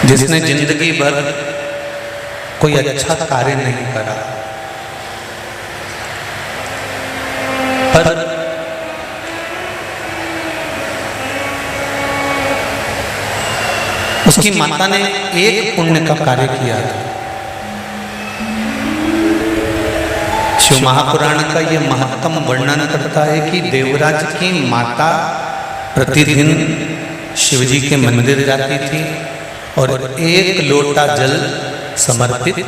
जिसने जिंदगी भर कोई अच्छा कार्य नहीं करा, पर उसकी माता ने एक पुण्य का कार्य किया था। शिव महापुराण का यह महत्तम वर्णन करता है कि देवराज की माता प्रतिदिन शिवजी के मंदिर जाती थी और एक लोटा जल समर्पित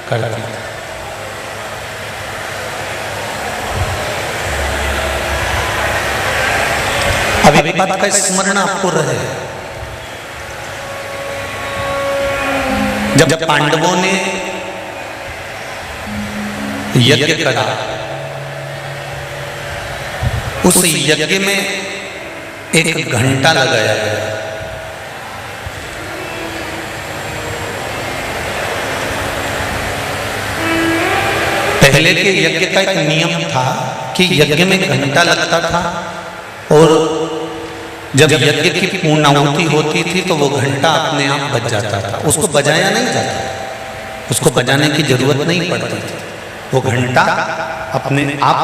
करती थी। अब एक बात का स्मरण आपको रहे, जब पांडवों ने यज्ञ करा, उस यज्ञ में एक घंटा लगाया गया। पहले के यज्ञ का एक नियम था कि यज्ञ में घंटा लगता था और जब यज्ञ की पूर्णाहुति होती थी तो वो घंटा अपने आप बज जाता था। उसको बजाया नहीं जाता, उसको बजाने की जरूरत नहीं पड़ती थी, वो घंटा अपने आप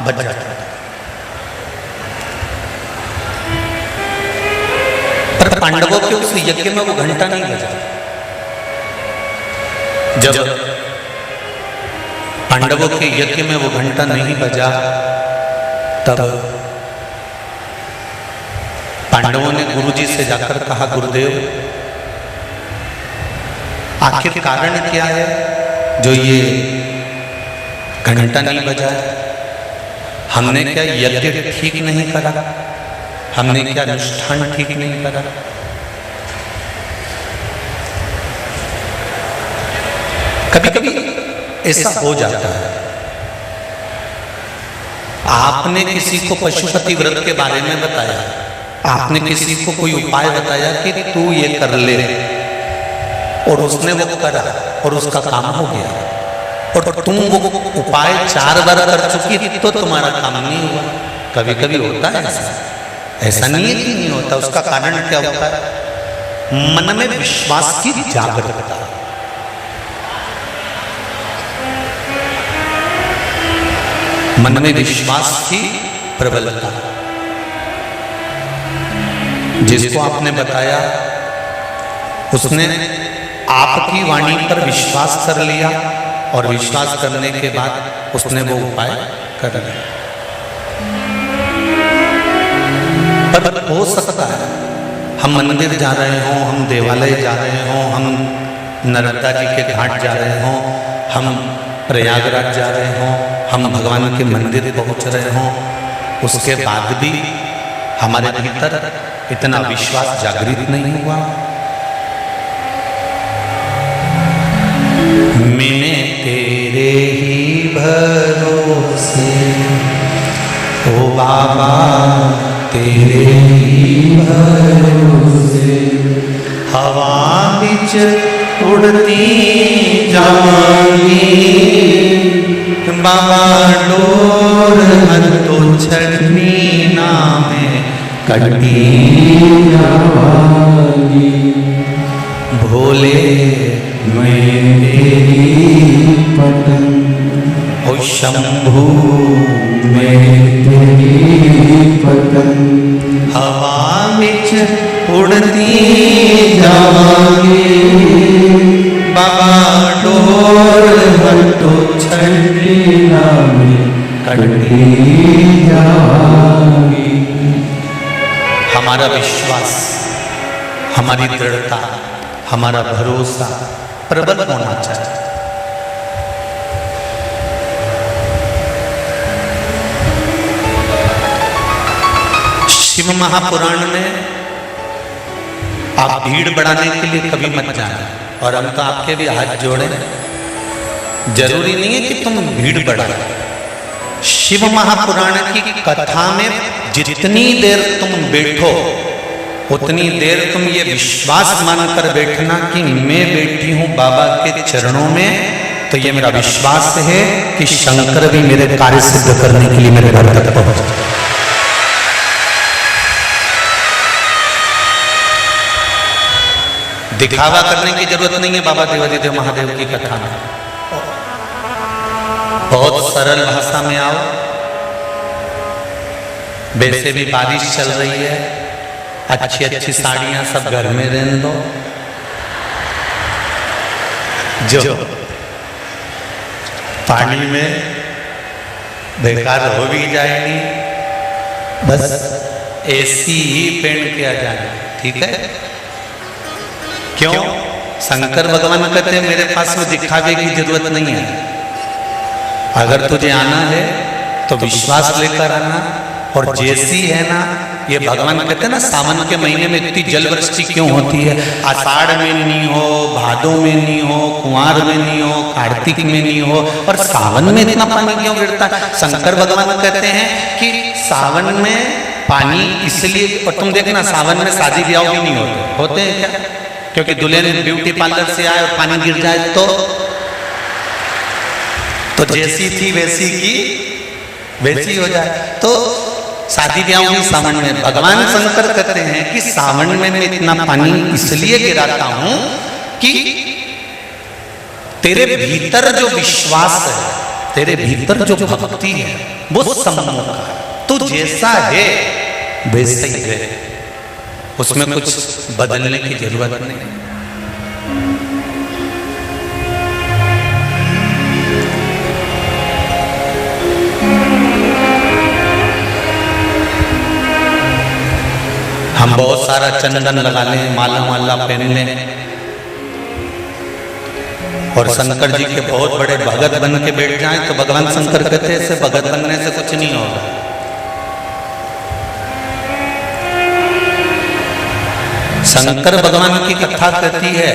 बज जाता था। पर पांडवों के उस यज्ञ में वो घंटा नहीं बजा। जब पांडवों के यज्ञ में वो घंटा नहीं बजा, तब पांडवों ने गुरुजी से जाकर कहा, गुरुदेव आखिर कारण क्या है जो ये घंटा नहीं बजा? हमने क्या यज्ञ ठीक नहीं करा? हमने क्या अनुष्ठान ठीक नहीं करा? कभी कभी ऐसा हो जाता है। आपने किसी को पशुपति व्रत के बारे में बताया, आपने किसी को कोई उपाय बताया कि तू ये कर ले, और उसने वो करा और उसका काम हो गया, और तुम वो उपाय 4 बार कर चुकी तो तुम्हारा काम नहीं हुआ। कभी कभी होता है ऐसा नहीं है कि नहीं होता। उसका कारण क्या होता है? मन में विश्वास की जागरूकता। मन में विश्वास की प्रबलता। जिसको आपने बताया उसने आपकी वाणी पर विश्वास कर लिया, और विश्वास करने के बाद उसने वो उपाय कर लिया। पर हो सकता है हम मंदिर जा रहे हों, हम देवालय जा रहे हों, हम नर्मदा जी के घाट जा रहे हों, हम प्रयागराज जा रहे हों, हम भगवान के मंदिर पहुंच रहे हों, उसके बाद भी हमारे भीतर इतना विश्वास जागृत नहीं हुआ। मैंने तेरे ही भरोसे ओ बाबा, तेरे ही भरोसे हवा बिच उड़ती जाऊंगी, बाबा डोर हतो छड़नी ना में कटी जाऊंगी। भोले मैं तेरी पतंग, ओ शंभू मैं तेरी पतंग, हवा बिच उड़ती जाऊंगी, बाबा डोर हटो छड़ी नामे कटी जाऊंगी। हमारा विश्वास, हमारी दृढ़ता, हमारा भरोसा प्रबल होना चाहिए। शिव महापुराण में आप भीड़ बढ़ाने के लिए कभी मत जाना, और हम तो आपके भी हाथ जोड़े। जरूरी नहीं है कि तुम भीड़ बढ़ाओ। शिव महापुराण की कथा में जितनी देर तुम बैठो, उतनी देर तुम ये विश्वास मानकर बैठना कि मैं बैठी हूं बाबा के चरणों में, तो ये मेरा विश्वास है कि शंकर भी मेरे कार्य सिद्ध करने के लिए मेरे घर तक पहुंच। दिखावा करने की जरूरत नहीं है बाबा देवादिदेव महादेव की कथा में। बहुत सरल भाषा में आओ। वैसे भी बारिश चल रही है, अच्छी अच्छी साड़ियां सब घर में रहने दो। जो पानी में बेकार हो भी जाएगी, बस ऐसी ही पहन के आ जाए, ठीक है? क्यों? शंकर भगवान कहते हैं मेरे पास में दिखावे की जरूरत नहीं है। अगर तुझे आना है तो विश्वास लेकर आना। और जैसी है ना, ये भगवान कहते हैं ना, सावन के महीने में इतनी जल वृष्टि क्यों होती है? आषाढ़ में नहीं हो, भादों में नहीं हो, कुंवार में नहीं हो, कार्तिक में नहीं हो, और सावन में इतना पानी क्यों गिरता है? शंकर भगवान कहते हैं कि सावन में पानी इसलिए, और तुम देखना सावन में शादी ब्याह भी नहीं होते हैं क्या? क्योंकि दुल्हन ब्यूटी पार्लर से आए और पानी गिर जाए तो जैसी थी वैसी की वैसी हो जाए। तो शादी ब्याह भी सावन में। भगवान शंकर कहते हैं कि सावन में मैं इतना पानी इसलिए गिराता हूं कि तेरे भीतर जो विश्वास है, तेरे भीतर जो भक्ति है, वो सम्मुख है। तू जैसा है वैसा ही है, उसमें कुछ बदलने की जरूरत नहीं। हम बहुत सारा चंदन लगा लें, माला माला पहन लें, और शंकर जी के बहुत बड़े भगत बन के बैठ जाएं, तो भगवान शंकर कहते हैं ऐसे भगत बनने से कुछ नहीं होगा। शंकर भगवान की कथा कहती है,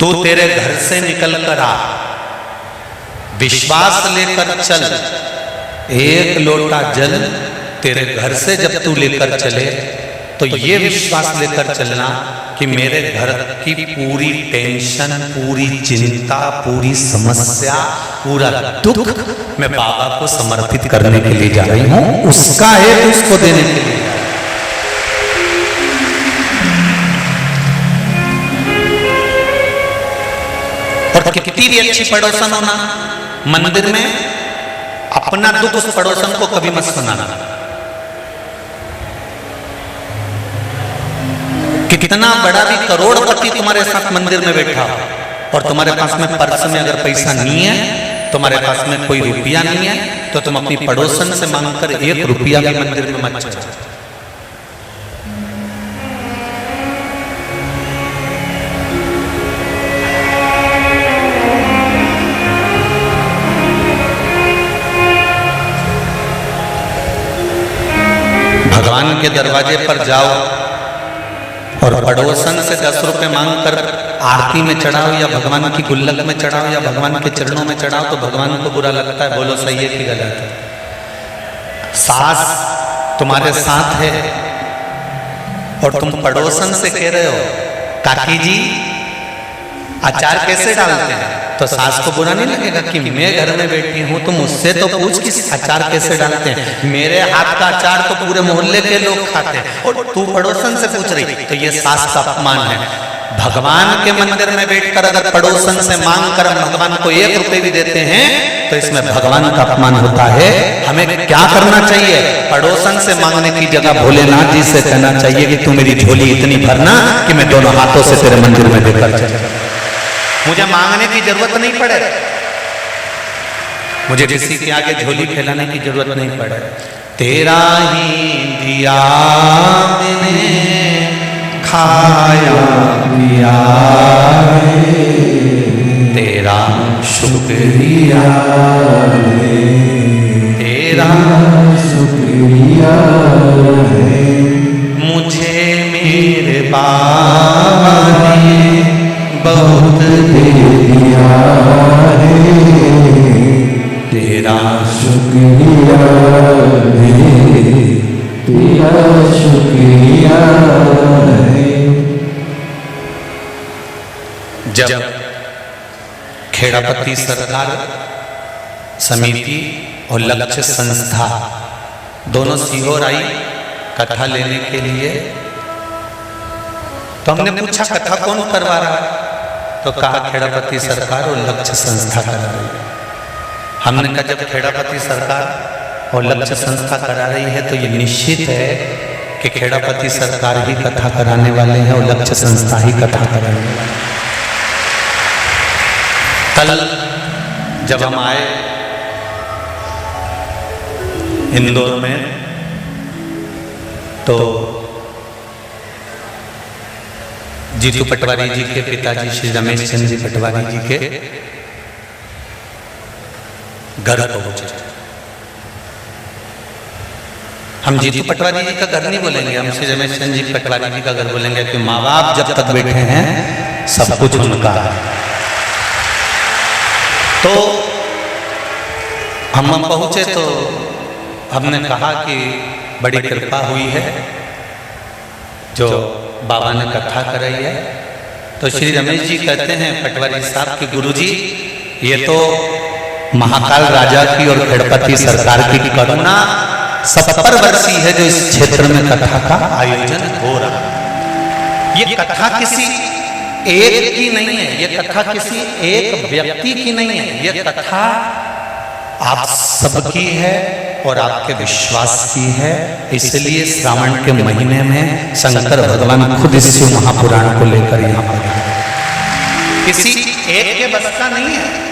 तू तेरे घर से निकल कर आ, विश्वास लेकर चल। एक लोटा जल तेरे घर से जब तू लेकर चले तो ये विश्वास लेकर चलना कि मेरे घर की पूरी टेंशन, पूरी चिंता, पूरी समस्या, पूरा दुख मैं बाबा को समर्पित करने के लिए जा रही हूं। उसका है तो उसको देने के लिए। और कितनी भी अच्छी पड़ोसन होना, मंदिर में अपना दुख उस पड़ोसन को कभी मत सुनाना। कितना बड़ा भी करोड़पति तुम्हारे साथ मंदिर में बैठा हो और तुम्हारे पास में पर्स में अगर पैसा नहीं है, तुम्हारे पास में कोई रुपया नहीं है, तो तुम अपनी पड़ोसन से मांगकर 1 रुपया भी मंदिर में मत चढ़ाओ। भगवान के दरवाजे पर जाओ और पड़ोसन से 10 रुपए मांगकर आरती में चढ़ाओ, या भगवान की गुल्लक में चढ़ाओ, या भगवान के चरणों में चढ़ाओ, तो भगवान को बुरा लगता है। बोलो सही है कि गलत है? सास तुम्हारे साथ है और तुम पड़ोसन से कह रहे हो, काकी जी अचार कैसे डालते हैं, तो सास को बुरा नहीं लगेगा कि मैं घर में बैठी हूं, तुम मुझसे तो पूछ कि अचार कैसे डालते हैं। मेरे हाथ का अचार तो पूरे मोहल्ले के लोग खाते हैं और तू पड़ोसन से पूछ रही, तो ये सास का अपमान है। भगवान के मंदिर में बैठकर अगर पड़ोसन से मांग कर भगवान को 1 रुपए भी देते हैं तो इसमें भगवान का अपमान होता है। हमें क्या करना चाहिए? पड़ोसन से मांगने की जगह भोलेनाथ जी से कहना चाहिए कि तू मेरी झोली इतनी भरना कि मैं दोनों हाथों से तेरे मंदिर में देकर चलूं, मुझे मांगने की जरूरत नहीं पड़े, मुझे किसी के आगे झोली फैलाने की जरूरत नहीं पड़े। तेरा ही दिया मैंने खाया पिया, तेरा शुक्रिया, तेरा शुक्रिया मुझे मेरे बाबा ने बहुत दे दिया है, तेरा शुक्रिया है, तेरा शुक्रिया है। जब खेड़ापति सरकार समिति और लक्ष्य संस्था दोनों सीहोर आई कथा लेने के लिए, तो हमने पूछा कथा कौन करवा रहा है, तो कहा खेड़ापति सरकार और लक्ष्य संस्था करा रही है। हमने कहा जब खेड़ापति सरकार और लक्ष्य संस्था करा रही है तो ये निश्चित है कि खेड़ापति सरकार ही कथा कराने वाले हैं और लक्ष्य संस्था ही कथा कराने वाले हैं। कल जब हम आए इंदौर में तो जीतू पटवारी जी के पिताजी श्री रमेश चंद्र जी पटवारी जी के घर पहुंचे। हम जीतू पटवारी जी का घर नहीं बोलेंगे, हम श्री रमेश चंद्र जी पटवारी जी का घर बोलेंगे कि माँ बाप जब तक बैठे हैं सब कुछ उनका है। तो हम पहुंचे तो हमने कहा कि बड़ी कृपा हुई है जो बाबा ने कथा कराई है। तो श्री रमेश जी कहते हैं पटवारी साहब कि गुरुजी ये तो महाकाल राजा की और खेड़पति सरकार की करुणा 70 वर्षीय है जो इस क्षेत्र में कथा का आयोजन हो रहा है। ये कथा किसी एक की नहीं है, ये कथा किसी एक व्यक्ति की नहीं है, ये कथा आप सबकी है और आपके विश्वास की है। इसलिए श्रावण के महीने में शंकर भगवान खुद इस शिव महापुराण को लेकर यहाँ पर है। किसी एक के बस का नहीं है।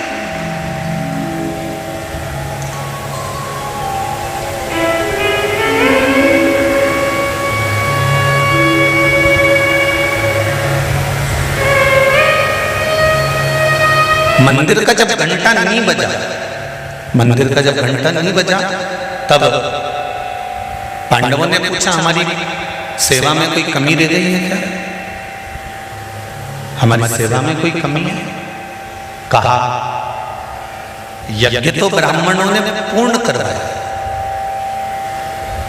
मंदिर का जब घंटा नहीं बजा, मंदिर का जब घंटा नहीं बजा तब पांडवों ने पूछा हमारी सेवा में कोई कमी रह गई है क्या, हमारी सेवा में कोई कमी है? कहा यज्ञ तो ब्राह्मणों ने पूर्ण करवाया।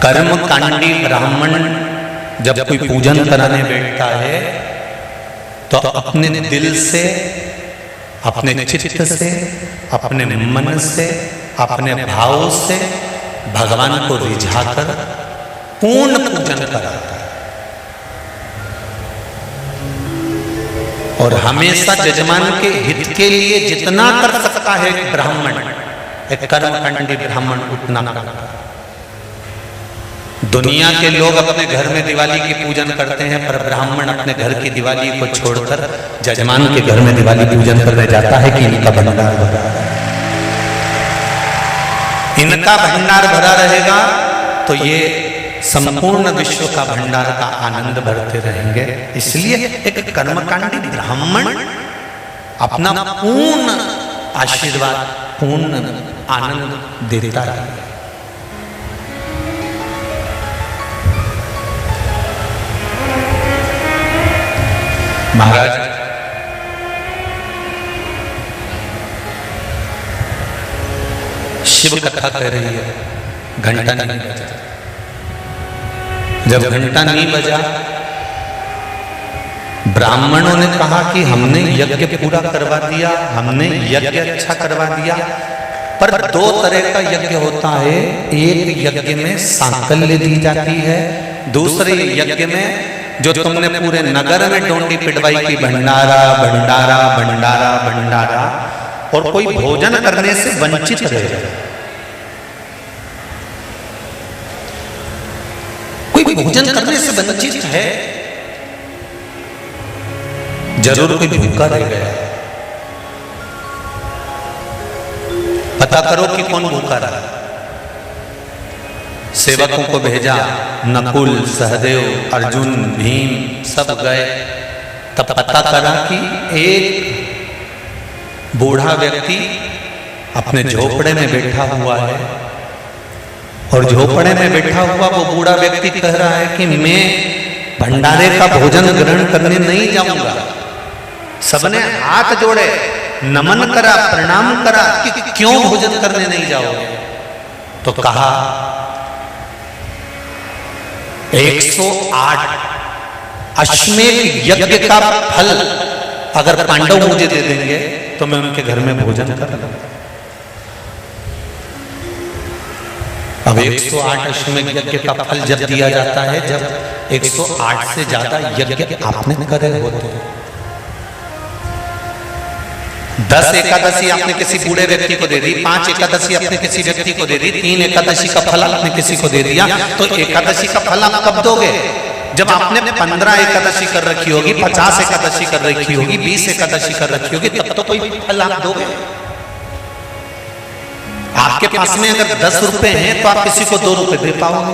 कर्म कांडी ब्राह्मण जब कोई पूजन कराने बैठता है तो अपने दिल से, अपने चित्त से, अपने मन से, अपने भाव से भगवान को रिझाकर पूर्ण पूजन कराता है। और हमेशा जजमान के हित के लिए जितना कर सकता है एक ब्राह्मण, एक कर्मकांडी ब्राह्मण उतना करता है। दुनिया के लोग अपने घर में दिवाली की पूजन करते हैं, पर ब्राह्मण अपने घर की दिवाली को छोड़कर जजमान के घर में दिवाली पूजन करने जाता है कि इनका भंडार भरा है। इनका भंडार भरा रहेगा तो ये संपूर्ण विश्व का भंडार का आनंद भरते रहेंगे। इसलिए एक कर्मकांडी ब्राह्मण अपना पूर्ण आशीर्वाद, पूर्ण आनंद देता है। महाराज शिव कथा कह रही है, घंटा नहीं बजा। जब घंटा नहीं बजा, ब्राह्मणों ने कहा कि हमने यज्ञ पूरा करवा दिया, हमने यज्ञ अच्छा करवा दिया, पर दो तरह का यज्ञ होता है। एक यज्ञ में सांकल्य दी जाती है, दूसरे यज्ञ में जो तुमने पूरे नगर में डोंडी पिटवाई की भंडारा भंडारा भंडारा भंडारा, और कोई भोजन करने से वंचित रह जाए, कोई भोजन करने से वंचित है, जरूर कोई भूखा रह गया। पता करो कि कौन भूखा रहा। सेवकों को भेजा, नकुल, सहदेव, अर्जुन, भीम सब गए। तब पता करा कि एक बूढ़ा व्यक्ति अपने झोपड़े में बैठा हुआ है, और झोपड़े में बैठा हुआ वो बूढ़ा व्यक्ति कह रहा है कि मैं भंडारे का भोजन ग्रहण करने नहीं जाऊंगा। सबने हाथ जोड़े, नमन करा, प्रणाम करा कि क्यों भोजन करने नहीं जाओगे? तो कहा 108 अश्वमेध यज्ञ का फल अगर पांडव मुझे दे देंगे तो मैं उनके घर में भोजन कर लूंगा। अब 108 अश्वमेध यज्ञ का फल जब दिया जाता है जब 108 से ज्यादा यज्ञ आपने करे होते हैं। 10 एकादशी आपने किसी बूढ़े व्यक्ति को दे दी, 5 एकादशी आपने किसी व्यक्ति को दे दी, 3 एकादशी का फल आपने किसी को दे दिया, तो एकादशी का फल आप कब दोगे? जब आपने 15 एकादशी कर रखी होगी, 50 एकादशी कर रखी होगी, 20 एकादशी कर रखी होगी, तब तो कोई फल आप दोगे। आपके पास में अगर 10 रुपए हैं तो आप किसी को 2 रुपए दे पाओगे।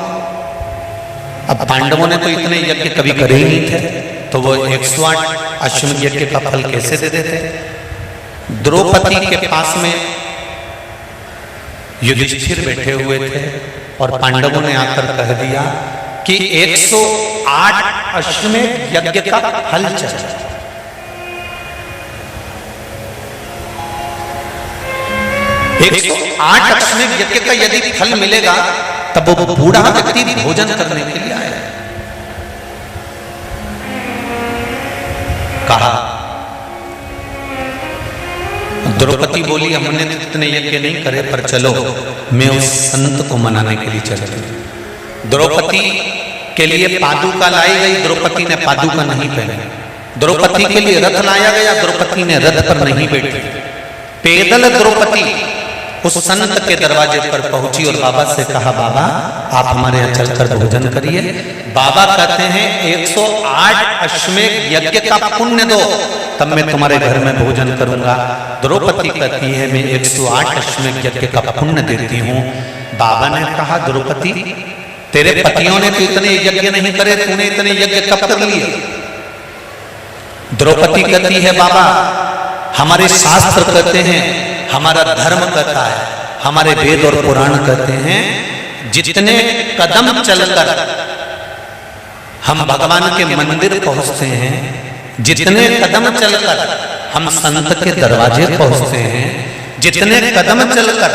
अब पांडवों ने तो इतने यज्ञ कभी करे ही नहीं थे, तो वो 108 अश्वमेध यज्ञ का फल कैसे दे देते? द्रौपदी के पास में युधिष्ठिर बैठे हुए थे और पांडवों ने आकर कह दिया कि 108 अश्वमेध यज्ञ का फल चाहिए। 108 अश्वमेध यज्ञ का यदि फल मिलेगा तब वो बूढ़ा व्यक्ति भोजन करने के लिए आया। कहा, द्रौपदी बोली हमने इतने यज्ञ नहीं करे, पर चलो मैं उस संत को मनाने के लिए चलती। द्रौपदी के लिए पादुका लाई गई, द्रौपदी ने पादुका नहीं पहने। द्रौपदी के लिए रथ लाया गया, द्रौपदी ने रथ पर नहीं बैठी। पैदल द्रौपदी उस संत के दरवाजे पर पहुंची और बाबा से कहा, बाबा आप हमारे यहाँ चलकर भोजन करिए। बाबा कहते हैं 108 अश्वमेध यज्ञ का पुण्य दो, तब मैं तुम्हारे घर में भोजन करूंगा। द्रौपदी कहती है मैं 108 अश्वमेध यज्ञ का पुण्य देती हूँ। बाबा ने कहा, द्रौपदी तेरे पतियों ने तो इतने यज्ञ नहीं करे, तूने इतने यज्ञ कब कर लिए? द्रौपदी कहती है, बाबा हमारे शास्त्र कहते हैं, हमारा धर्म कहता है, हमारे वेद और पुराण कहते हैं, जितने कदम चलकर हम भगवान के मंदिर पहुंचते हैं, जितने कदम चलकर हम संत के दरवाजे पहुंचते हैं, जितने कदम चलकर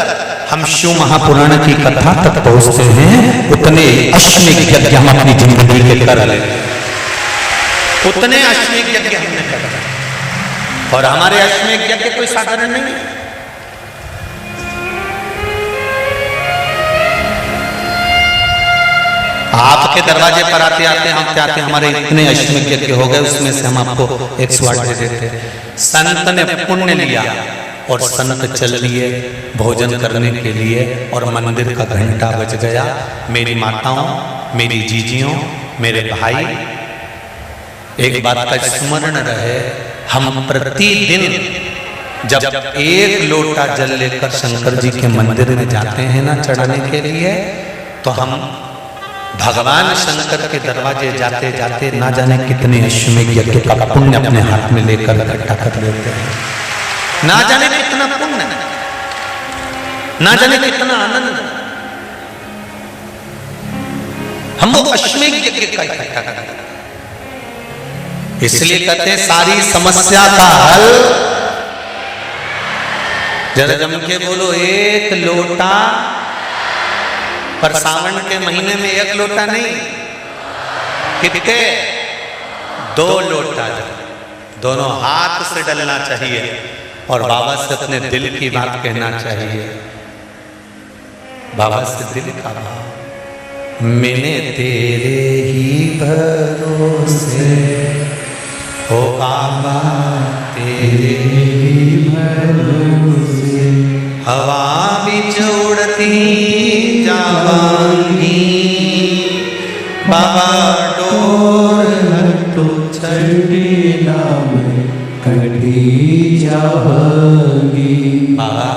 हम शिव महापुराण की कथा तक पहुंचते हैं, उतने अश्वमेध यज्ञ हम अपनी जिंदगी के कर लेते हैं। उतने अश्वमेध यज्ञ हमने कर, और हमारे अश्वमेध यज्ञ कोई साधारण नहीं है। आपके दरवाजे पर आते आते हम आते हमारे इतने अश्वमेध यज्ञ हो गए, उसमें से हम आपको 108 दे देते। संत ने पुण्य लिया और संत चल लिए भोजन करने के लिए, और मंदिर का घंटा बज गया। मेरी माताओं, मेरी जीजियों, मेरे भाई, एक बात का स्मरण रहे, हम प्रतिदिन जब 1 लोटा जल लेकर शंकर जी के मंदिर में जाते हैं ना चढ़ाने के लिए, तो हम भगवान शंकर के दरवाजे जाते जाते ना जाने कितने अश्वमेध यज्ञ का पुण्य अपने हाथ में लेकर इकट्ठा कर लेते हैं। ना जाने कितना पुण्य, ना जाने कितना आनंद हम वो अश्वमेध यज्ञ का इकट्ठा करते हैं। इसलिए कहते हैं सारी समस्या का हल, जरा जम के बोलो, 1 लोटा। पर सावन के महीने में 1 लोटा नहीं, कितने? 2 लोटा दोनों हाथ से डलना चाहिए और बाबा से अपने दिल की बात कहना चाहिए। बाबा से दिल का भाव, मैंने तेरे ही भरोसे हो बाबा, तेरे ही भरोसे हवा बिच उड़ती जावांगी, बाबा डोर हटो छड़ी नाम कटी जावांगी। बाबा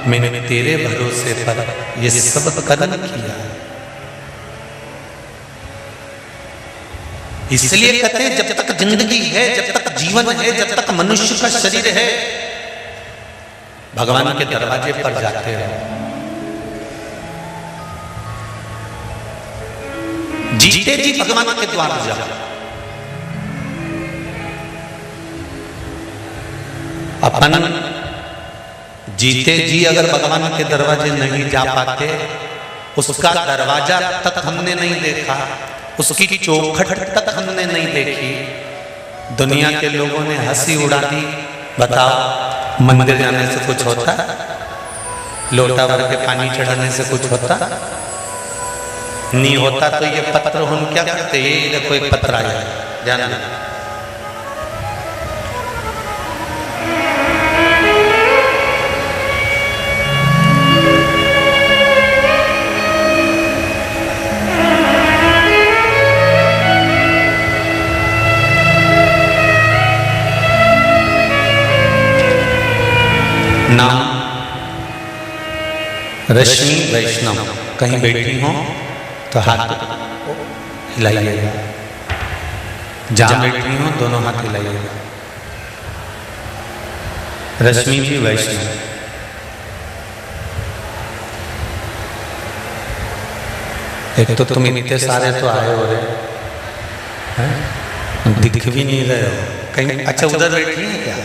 मैंने तेरे भरोसे पर ये सब कदम किया, इसलिए कहते हैं जब तक जिंदगी है, जब तक जीवन है, जब तक मनुष्य का शरीर है, भगवान के दरवाजे पर जाते रहो। जीते जी भगवान के द्वार जाओ। अपन जीते जी अगर भगवान के दरवाजे नहीं जा पाते, उसका दरवाजा तक हमने नहीं देखा, उसकी चौखट तक हमने नहीं देखी, दुनिया के लोगों ने हंसी उड़ा दी। बताओ मंदिर जाने से कुछ होता? लोटा भर के पानी चढ़ाने से कुछ होता? नहीं होता तो ये पत्र हम क्या करते, ये देखो एक पत्र आया, ध्यान देना। नाम रश्मि वैष्णव। कहीं बैठी हो तो हाथ हिलाइएगा, जहां बैठी हो दोनों हाथ हिलाइएगा। रश्मि जी वैष्णव। एक तो तुम इतने सारे तो आए हो रहे हैं, दिख भी नहीं रहे हो कहीं। अच्छा उधर बैठी है क्या?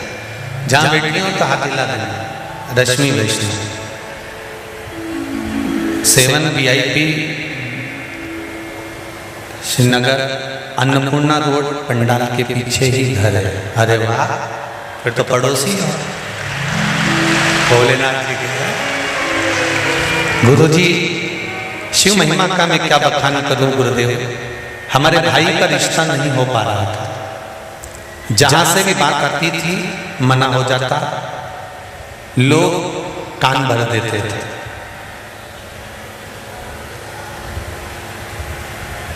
जहां बैठी हो तो हाथ हिला देना। रश्मि वैष्णव। 7 VIP श्रीनगर अन्नपूर्णा रोड पंडाल के पीछे ही घर है। अरे वाह, फिर तो पड़ोसी हो। भोलेनाथ जी के गुरु जी। शिव महिमा का मैं क्या बखान करूं गुरुदेव। हमारे भाई का रिश्ता नहीं हो पा रहा था, जहां से भी बात आती थी मना हो जाता, लोग कान भर देते थे।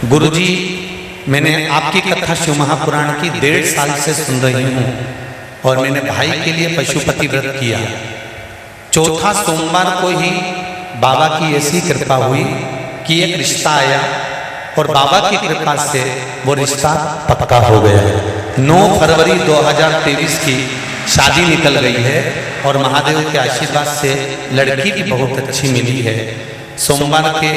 गुरुजी, मैंने आपकी कथा शिव महापुराण की 1.5 साल से सुन रही हूं और मैंने भाई के लिए पशुपति व्रत किया। चौथा सोमवार को ही बाबा की ऐसी कृपा हुई कि एक रिश्ता आया और बाबा की कृपा से वो रिश्ता पक्का हो गया। 9 फरवरी 2023 की शादी निकल गई है और महादेव के आशीर्वाद से लड़की भी बहुत अच्छी मिली है। सोमवार के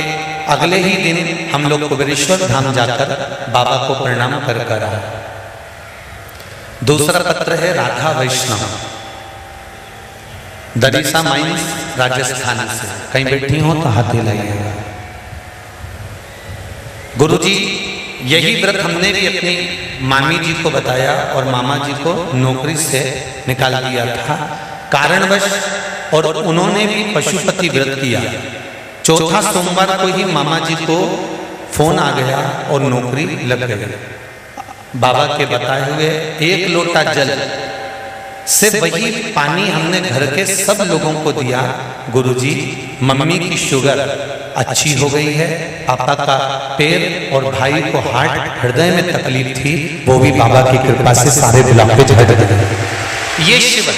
अगले ही दिन हम लोग कुबेरेश्वर धाम जाकर बाबा को प्रणाम कर कर आए। दूसरा पत्र है राधा वैष्णव, दरीसा माइंस राजस्थान से। कहीं बैठी हो तो हाथ हिलाइएगा। गुरुजी, यही व्रत हमने भी अपनी मामी जी को बताया और मामा जी को नौकरी से निकाल दिया था कारणवश, और उन्होंने भी पशुपति व्रत किया। चौथा सोमवार को ही मामा जी को फोन आ गया और नौकरी लग गई। बाबा के बताए हुए 1 लोटा जल से वही पानी हमने घर के सब लोगों को दिया। गुरुजी, मम्मी की शुगर अच्छी हो गई है, पापा का पैर और भाई को हार्ट हृदय में तकलीफ थी, वो भी बाबा की कृपा से सारे बुलाके झड़ गए। ये शिव।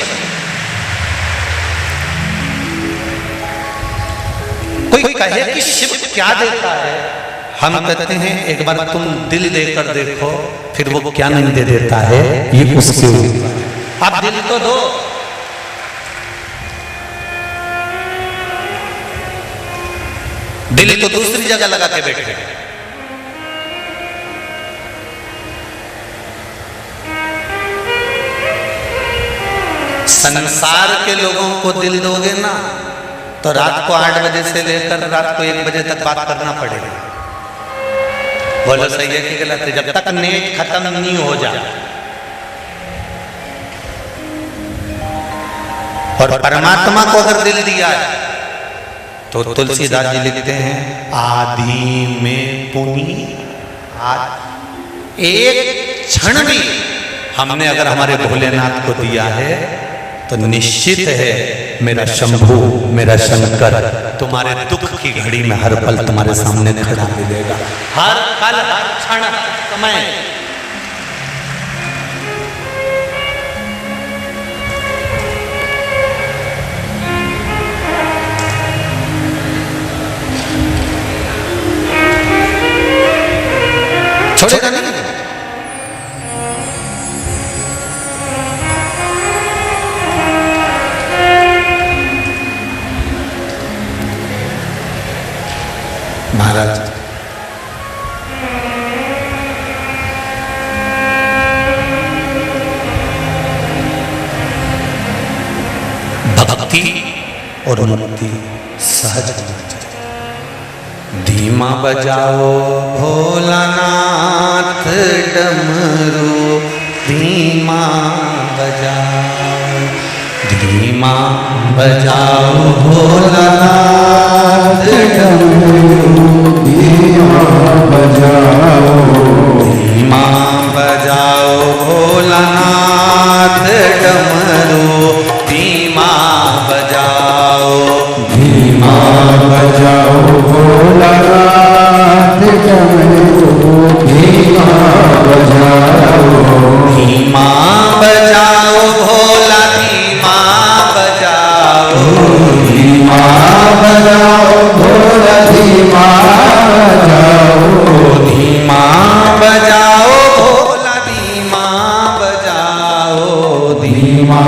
कोई कहे कि शिव क्या देता है, हम कहते हैं एक बार तुम दिल देकर देखो, फिर वो क्या नहीं दे देता है ये उसके ऊपर। आप दिल तो दो। दिल तो दूसरी जगह लगा के बैठे। संसार के लोगों को दिल दोगे ना तो रात को 8 बजे से लेकर रात को 1 बजे तक बात करना पड़ेगा। बोलो सही है कि गलत है? जब तक नेट खत्म नहीं हो जाए। और परमात्मा को अगर दिल दिया है तो तुलसीदास जी लिखते हैं, आदि में पुनि एक क्षण भी हमने अगर हमारे भोलेनाथ को दिया है तो निश्चित है मेरा शंभू, मेरा शंकर तुम्हारे दुख की घड़ी में हर पल तुम्हारे सामने खड़ा मिलेगा। हर पल, हर क्षण, समय। छोड़ेगा नहीं। महाराज भक्ति और मुक्ति सहज। धीमा बजाओ भोलानाथ डमरू, धीमा बजाओ। धीमा बजाओ भोलानाथ डमरू धीमा बजाओ, धीमा बजाओ भोलानाथ डमरू धीमा बजाओ, धीमा बजाओ भोलानाथ डमरू धीमा बजाओ, धीमा बजाओ भोला धीमा बजाओ, धीमा बजाओ भोला धीमा बजाओ, धीमा बजाओ भोला धीमा बजाओ, धीमा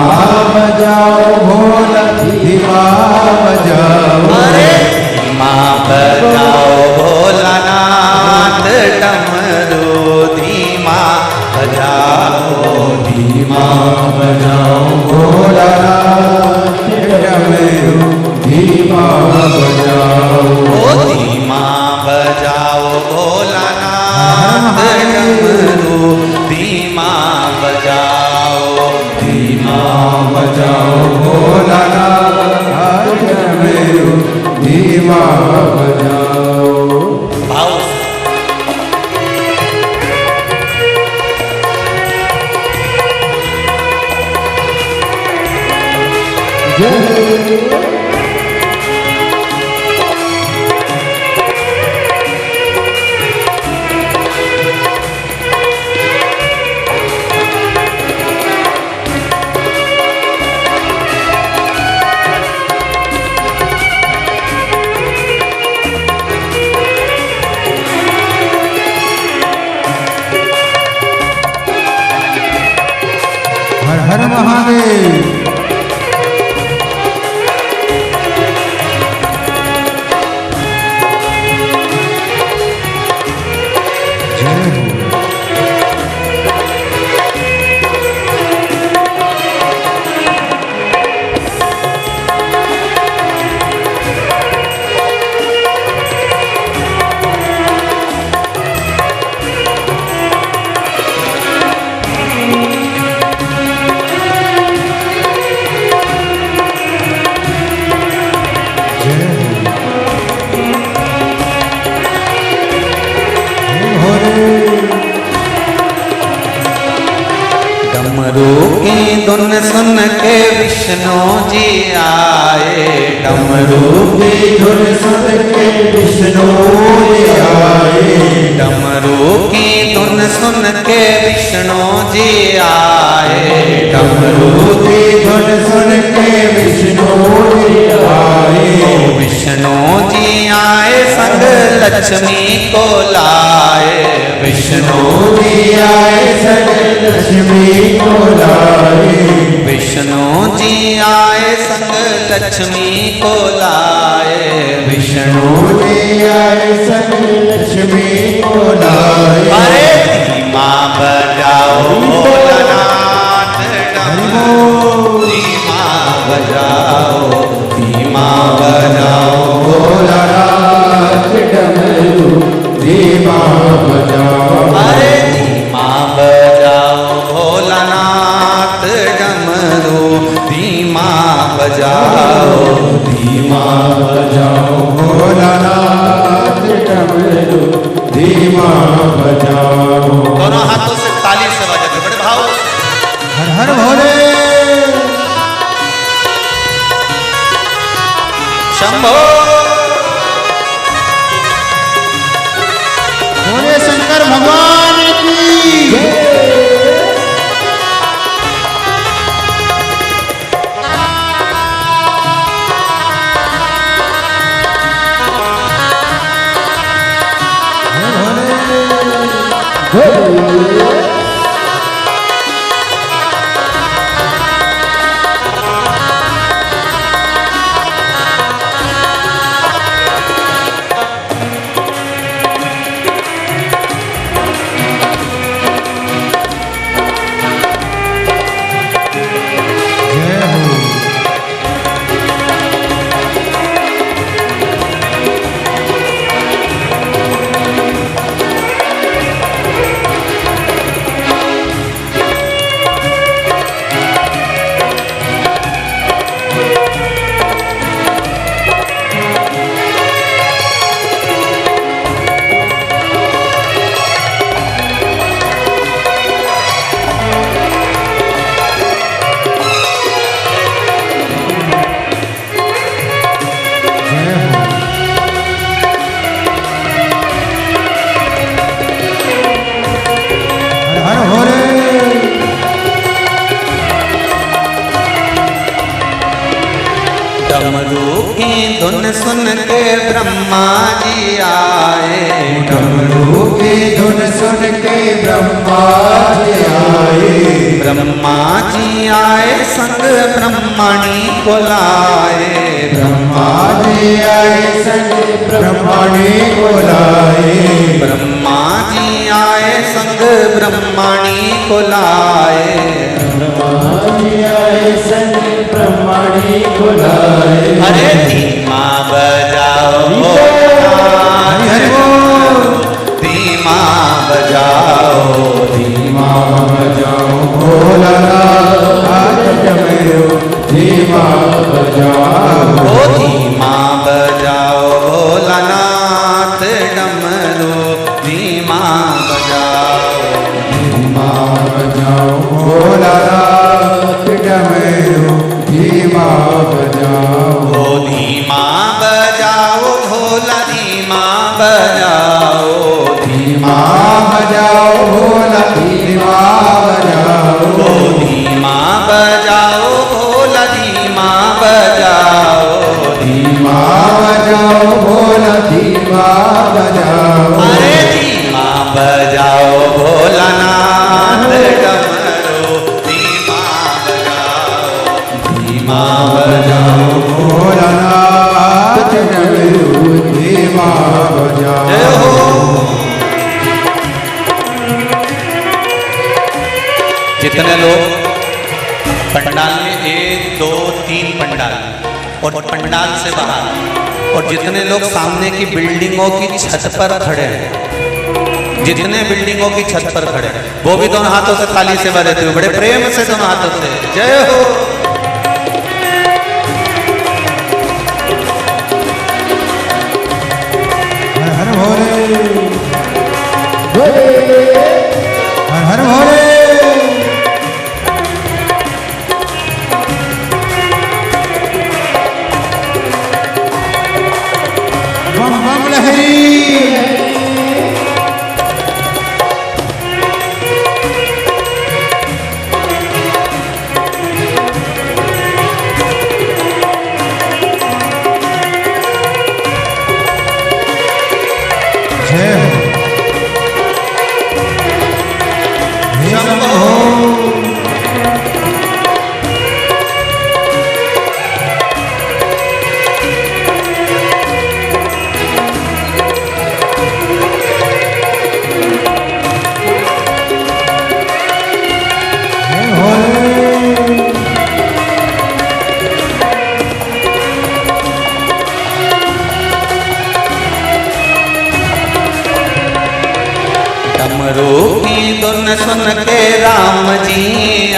बजाओ भोला धीमा बजाओ, अरे धीमा बजाओ भोलानाथ डमरू धीमा बजाओ, धीमा बजाओ भोलानाथ डमरू धीमा बजाओ, ओ धीमा बजाओ भोलानाथ डमरू धीमा बजाओ, धीमा बजाओ भोलानाथ डमरू धीमा बजाओ। भाव हर हर महादेव। डमरू की धुन सुन के विष्णु जी आए, डमरू की धुन सुन के विष्णु जी आए, डमरू की धुन सुन के विष्णु जी आए, डमरू की धुन सुन के विष्णु जी आए, विष्णु जी आए संग लक्ष्मी को लाए, विष्णु जी आए संग लक्ष्मी को लाए, विष्णु जी आए संग लक्ष्मी को लाए, विष्णु जी आए संग लक्ष्मी को लाए। अरे धीमा बजाओ भोलानाथ डमरू धीमा बजाओ, धीमा बजाओ भोलानाथ डमरू धीमा बजाओ, अरे धीमा बजाओ भोलानाथ डमरू धीमा बजाओ, धीमा बजाओ भोलानाथ डमरू धीमा बजाओ। दोनों हाथों से ताली से बजाते बड़े भाव। हर हर भोले शंभो भोले शंकर भगवान की डमरू की धुन सुन के ब्रह्मा जी आए, डमरू की धुन सुन के ब्रह्मा जी आए, ब्रह्मा जी आए संग ब्रह्मणी को लाए, ब्रह्मा जी आए संग ब्रह्मणी को लाए, ब्रह्मा जी आए संग ब्रह्मणी को लाए, ब्रह्मा जी आए संग ब्रह्मणी को लाए। अरे धीमा बजाओ धीमा बजाओ, धीमा बजाओ भोलानाथ डमरू, धीमा बजाओ, ओ धीमा बजाओ भोलानाथ डमरू, धीमा बजाओ, धीमा बजाओ भोलानाथ डमरू, धीमा बजाओ, ओ धीमा बजाओ भोला, धीमा बजाओ, धीमा बजाओ भोला, धीमा बजाओ, ओ धीमा बजाओ भोला, धीमा बजाओ, धीमा बजाओ भोला, धीमा बजाओ, अरे धीमा बजाओ भोलानाथ डमरू, धीमा बजाओ, धीमा बजाओ भोलानाथ डमरू, धीमा बजाओ। जय हो। जितने लोग पंडाल में 1, 2, 3 पंडाल और पंडाल से बाहर और जितने लोग सामने की बिल्डिंगों की छत पर खड़े हैं, जितने बिल्डिंगों की छत पर खड़े हैं, वो भी दोनों हाथों से थाली सेवा देते हुए बड़े प्रेम से दोनों हाथों से जय हो। हर हर भोले, हर हर भोले, बम बम लहरी। जय हो, शंभो। डमरू की धुन सुन के राम जी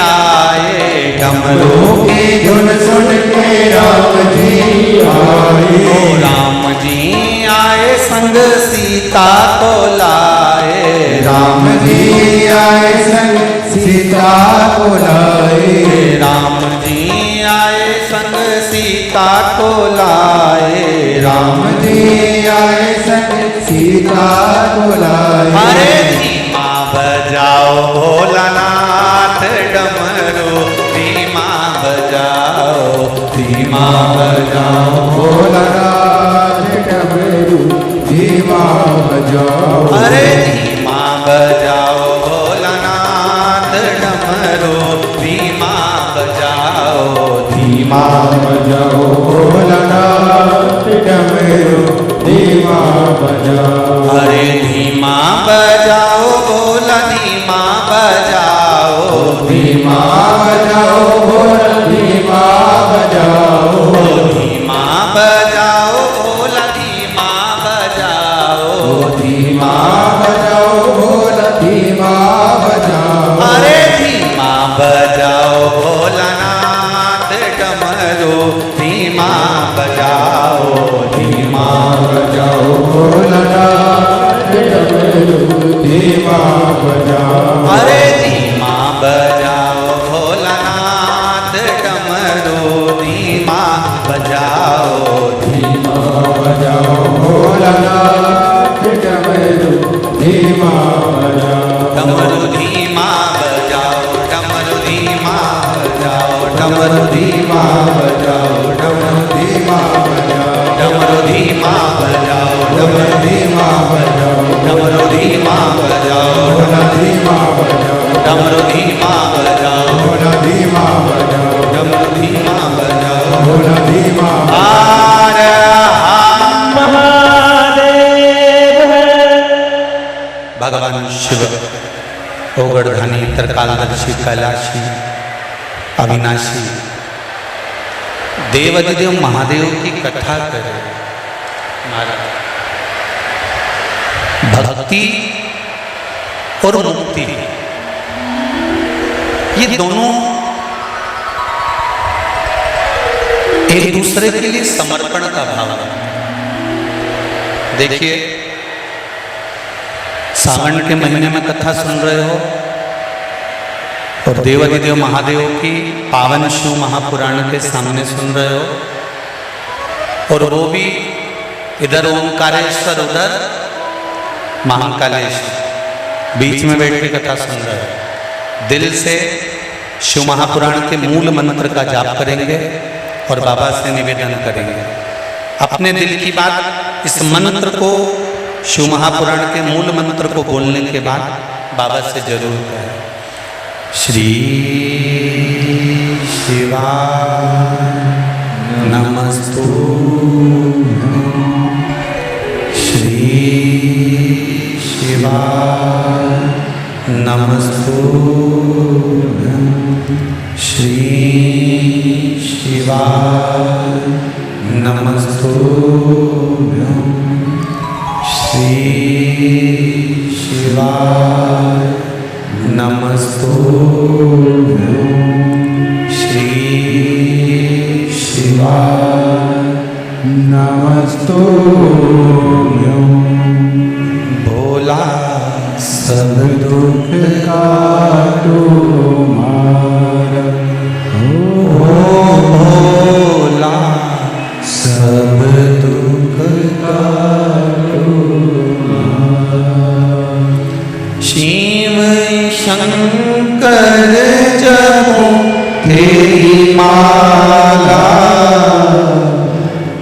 आए, डमरू की धुन सुन के राम जी आए, ओ राम जी आए संग सीता को लाए, राम जी आए संग सीता को लाए, राम जी आए संग सीता को लाए, राम जी आए संग सीता को लाए। अरे धीमा बजाओ भोलानाथ डमरू, धीमा बजाओ, धीमा बजाओ भोलानाथ डमरू, धीमा बजाओ, अरे धीमा बजाओ भोलानाथ डमरू, धीमा बजाओ, धीमा बजाओ भोलानाथ डमरू, धीमा बजाओ, अरे धीमा बजाओ भोला, धीमा बजाओ, धीमा बजाओ भोला, धीमा बजाओ, धीमा बजाओ भोला, धीमा बजाओ, धीमा बजाओ भोला, धीमा बजाओ, अरे धीमा बजाओ भोलानाथ डमरू, धीमा बजाओ, धीमा बजाओ भोलानाथ डमरू, धीमा बजाओ, अरे धीमा बजाओ भोलानाथ डमरू, धीमा बजाओ, धीमा बजाओ भोलानाथ डमरू, धीमा बजाओ, डमरू धीमा बजाओ, डमरू धीमा बजाओ, डमरू धीमा बजाओ, डमरू ढोल धीमा बजाओ, डमरू धीमा बजाओ, ढोल धीमा बजाओ, डमरू धीमा बजाओ, ढोल धीमा बजाओ, डमरू धीमा बजाओ। ढोल धीमा हर महादेव भगवान शिव ओगड़धानी त्रिकालदर्शी कैलाशी अविनाशी देवाधिदेव महादेव की कथा करे महाराज। भक्ति और मुक्ति ये दोनों एक दूसरे के लिए समर्पण का भाव है। देखिए सावन के महीने में कथा सुन रहे हो और देवाधिदेव महादेव की पावन शिव महापुराण के सामने सुन रहे हो, और वो भी इधर ओंकारेश्वर उधर महाकालेश्वर, बीच में बैठ के कथा सुन रहे हो। दिल से शिव महापुराण के मूल मंत्र का जाप करेंगे और बाबा से निवेदन करेंगे। अपने दिल की बात इस मंत्र को, शिव महापुराण के मूल मंत्र को बोलने के बाद बाबा से जरूर करें। श्री शिवाय नमस्तुभ्यं, श्री शिवाय नमस्तुभ्यं, श्री शिवाय नमस्तुभ्यं, श्री शिवाय नमस्तुभ्यं, श्री शिवाय नमस्तुभ्यं। भोला सब दुख काटो मारा, भोला सब दुख काटो शिव शंकर जपो तेरी माला,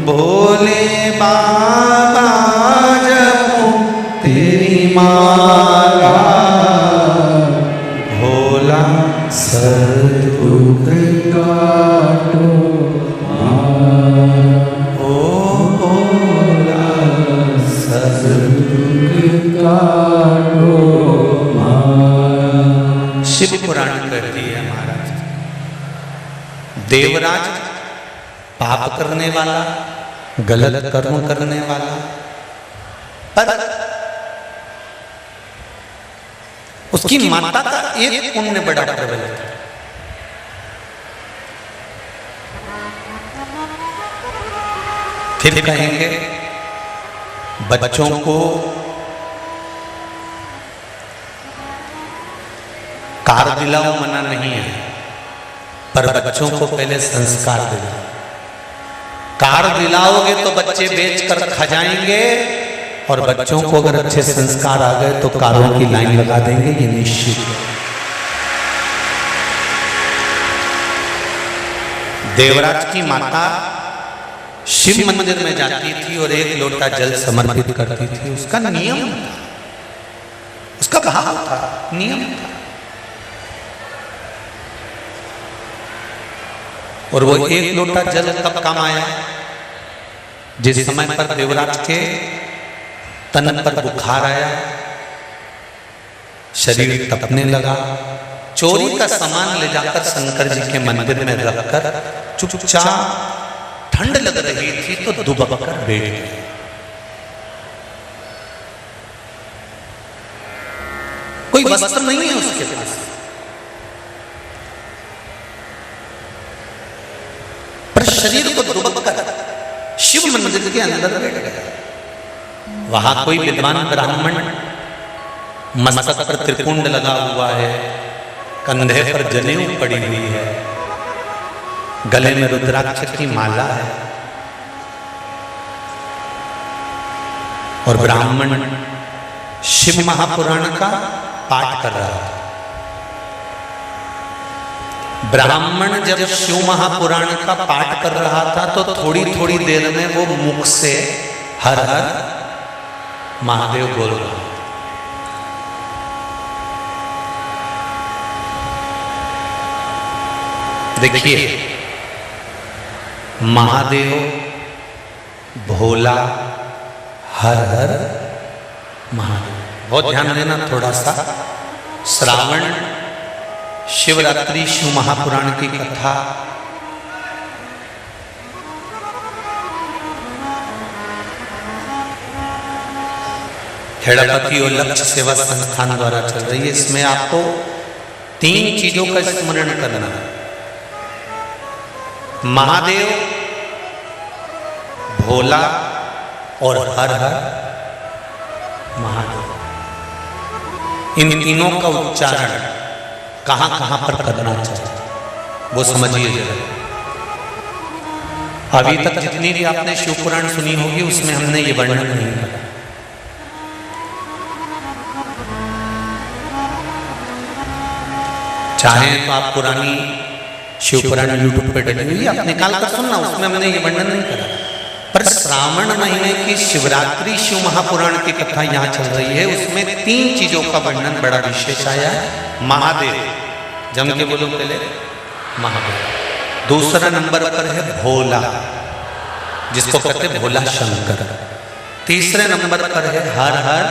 भोले बाबा जपो तेरी माला, भोला सब दुख काटो ओ भोला सब दुख काटो शिव पुराण करती है महाराज। देवराज पाप करने वाला, गलत कर्म करने वाला, पर उसकी माता का एक पुण्य बड़ा प्रबल है। फिर कहेंगे बच्चों को कार दिलाओ मना नहीं है, पर बच्चों को पहले संस्कार दिलाओ। कार दिलाओगे तो बच्चे बेचकर खा जाएंगे, और बच्चों को अगर अच्छे संस्कार आ गए तो कारों की लाइन लगा देंगे, ये निश्चित है। देवराज की माता शिव मंदिर में जाती थी और एक लोटा जल समर्पित करती थी। उसका नियम था, उसका भाव था, नियम था। और वो एक लोटा जल तब काम आया जिस समय पर देवराज के तन पर बुखार आया, शरीर तपने लगा। चोरी का सामान ले जाकर शंकर जी के मंदिर में रखकर चुपचाप, ठंड लग रही थी तो दुबक कर बैठ गए। कोई वस्त्र नहीं है उसके पास, पर शरीर को दुबक कर शिव मंदिर के अंदर बैठ गया। वहां कोई विद्वान ब्राह्मण मस्तक पर त्रिपुंड लगा हुआ है, कंधे पर जनेऊ पड़ी हुई है, गले में रुद्राक्ष की माला है, और ब्राह्मण शिव महापुराण का पाठ कर रहा था। ब्राह्मण जब शिव महापुराण का पाठ कर रहा था तो थोड़ी थोड़ी देर में वो मुख से हर हर महादेव बोल रहा है। देखिए, महादेव, भोला, हर हर महादेव। बहुत ध्यान देना थोड़ा सा। श्रावण शिवरात्रि शिव महापुराण की कथा खेड़ापति और लक्ष्य सेवा संस्थान द्वारा चल रही है। इसमें आपको 3 चीजों का स्मरण करना है। महादेव, भोला और हर हर महादेव। इन तीनों का उच्चारण कहां कहां पर करना चाहिए वो समझिए जरा। अभी तक जितनी भी आपने शिव पुराण सुनी होगी उसमें हमने ये वर्णन नहीं करा। चाहे तो आप पुरानी शिव पुराण यूट्यूब पे डली हुई आप निकाल कर सुनना, उसमें हमने ये वर्णन नहीं करा। पर श्रावण महीने की शिवरात्रि शिव महापुराण की कथा यहाँ चल रही है, उसमें 3 चीजों का वर्णन बड़ा विशेष आया है। महादेव, जम के बोलो पहले, महादेव। दूसरा नंबर पर है भोला, जिसको कहते हैं भोला शंकर। तीसरे नंबर पर है हर हर।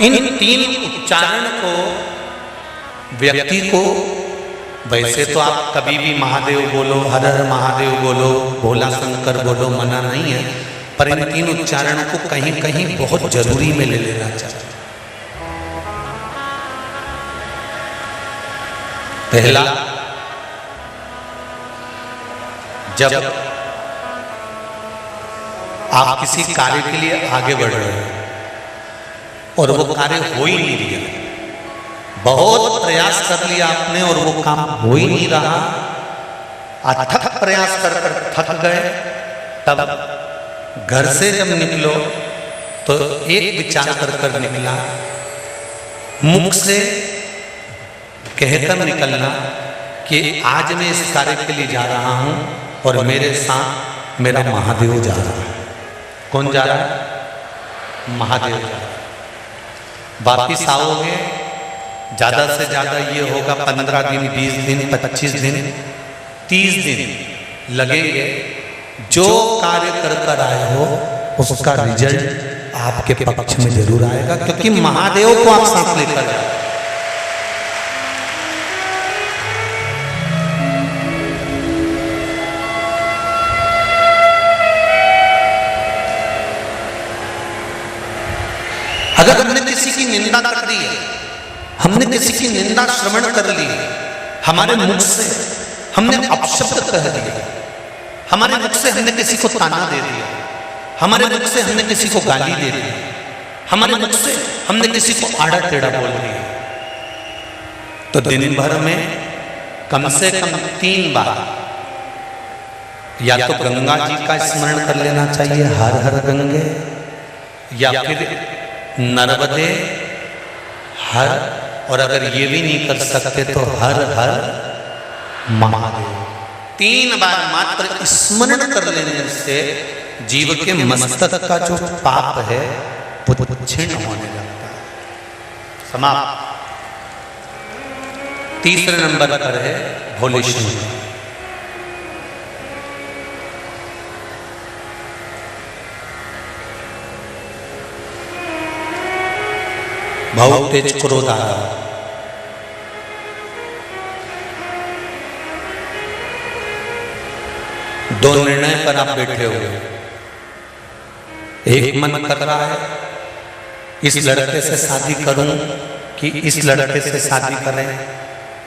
इन 3 उच्चारण को व्यक्ति को, वैसे तो आप कभी भी महादेव बोलो, हर हर महादेव बोलो, भोला शंकर बोलो, मना नहीं है, पर इन 3 उच्चारणों को कहीं कहीं बहुत जरूरी में ले लेना चाहिए। पहला, जब आप किसी कार्य के लिए आगे बढ़ रहे हो और वो कार्य हो ही नहीं रहा, बहुत प्रयास कर लिया आपने और वो काम हो ही नहीं रहा, अथक प्रयास कर कर थक गए, तब घर से जब निकलो तो एक विचार कर कर निकला, मुख से कहकर निकलना कि आज मैं इस कार्य के लिए जा रहा हूं और मेरे साथ मेरा महादेव जा रहा है। कौन जा रहा है? महादेव जा रहा है। वापिस आओगे, ज्यादा से ज्यादा ये होगा 15 दिन, 20 दिन, 25 दिन, 30 दिन लगेंगे। जो कार्य कर कर आए हो उसका रिजल्ट आपके पक्ष में जरूर आएगा, क्योंकि महादेव को आप साथ लेकर जाओ। अगर हमने किसी की निंदा कर दी है, हमने किसी की निंदा श्रवण कर ली, हमारे मुख से हमने अपशब्द कह दिया, हमारे मुख से हमने किसी को ताना दे दिया, हमारे मुख से हमने किसी को गाली दे दी, हमारे मुख से हमने किसी को आड़ा टेढ़ा बोल दिया, तो दिन भर में कम से कम 3 बार या तो गंगा जी का स्मरण कर लेना चाहिए, हर हर गंगे, या फिर नर्मदे हर, और अगर ये भी नहीं कर सकते तो हर हर महादेव। 3 बार मात्र स्मरण कर लेने से जीव के मस्तक का जो पाप है वो क्षीण होने लगता है, समाप्त। तीसरे नंबर पर है भोले शंकर। बहुत तेज क्रोध आ रहा, दो निर्णय पर आप बैठे हुए, एक मन कर रहा है इस लड़के से शादी करूं कि इस लड़के से शादी करें,